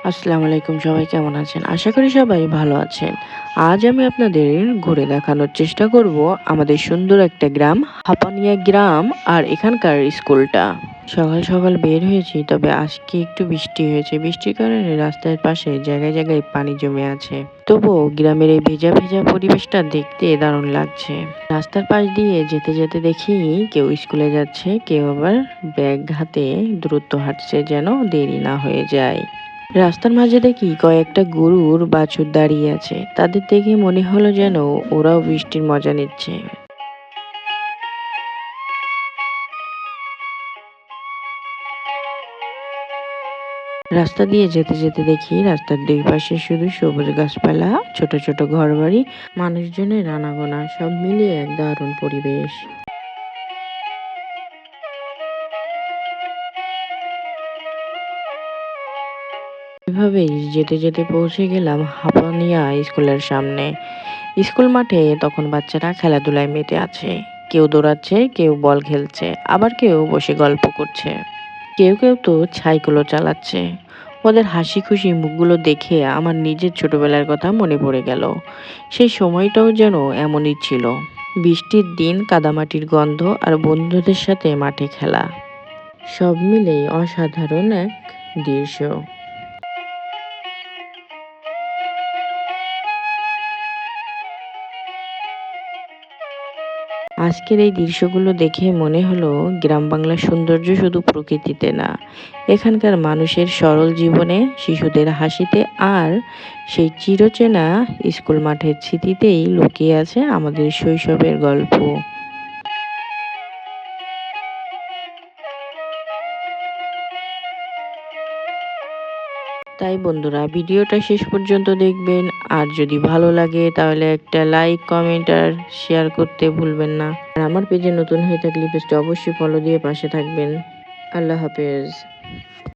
আসসালামু আলাইকুম, সবাই কেমন আছেন? আশা করি সবাই ভালো আছেন। আজ আমি আপনাদের ঘুরে দেখানোর চেষ্টা করব আমাদের সুন্দর একটা গ্রাম, হাপানিয়া গ্রাম আর এখানকার স্কুলটা। সকাল সকাল বের হয়েছি, তবে আজকে একটু বৃষ্টি হয়েছে। বৃষ্টির কারণে রাস্তার পাশে জায়গায় জায়গায় পানি জমে আছে। তবুও গ্রামের এই ভেজা ভেজা পরিবেশটা দেখতে দারুণ লাগছে। রাস্তার পাশ দিয়ে যেতে যেতে দেখি কেউ স্কুলে যাচ্ছে, কেউ আবার ব্যাগ হাতে দ্রুত হাঁটছে যেন দেরি না হয়ে যায়। রাস্তার মাঝে দেখি কয়েকটা গরুর বাছুর দাঁড়িয়ে আছে। তাদের দেখে মনে হলো যেন ওরাও বৃষ্টির মজা নিচ্ছে। রাস্তা দিয়ে যেতে যেতে দেখি রাস্তার দুই পাশে শুধু সবুজ গাছপালা, ছোট ছোট ঘরবাড়ি, মানুষজনের আনাগোনা, সব মিলিয়ে এক দারুণ পরিবেশ। এভাবেই যেতে যেতে পৌঁছে গেলাম হাপানিয়া স্কুলের সামনে। স্কুল মাঠে তখন বাচ্চারা খেলাধুলায় মেতে আছে। কেউ দৌড়াচ্ছে, কেউ বল খেলছে, আবার কেউ বসে গল্প করছে। কেউ কেউ তো সাইকেলও চালাচ্ছে। ওদের হাসি খুশি মুখগুলো দেখে আমার নিজের ছোটবেলার কথা মনে পড়ে গেল। সেই সময়টাও যেন এমনই ছিল। বৃষ্টির দিন, কাদামাটির গন্ধ আর বন্ধুদের সাথে মাঠে খেলা, সব মিলেই অসাধারণ এক দৃশ্য। আজকের এই দৃশ্যগুলো দেখে মনে হলো গ্রাম বাংলার সৌন্দর্য শুধু প্রকৃতিতে না, এখানকার মানুষের সরল জীবনে, শিশুদের হাসিতে আর সেই চিরচেনা স্কুল মাঠের স্মৃতিতেই লুকিয়ে আছে আমাদের শৈশবের গল্প। তাই বন্ধুরা, ভিডিওটা শেষ পর্যন্ত দেখবেন। আর যদি ভালো লাগে তাহলে একটা লাইক, কমেন্ট আর শেয়ার করতে ভুলবেন না। আর আমার পেজে নতুন হয়ে থাকলে পেজটা অবশ্যই ফলো দিয়ে পাশে থাকবেন। আল্লাহ হাফেজ।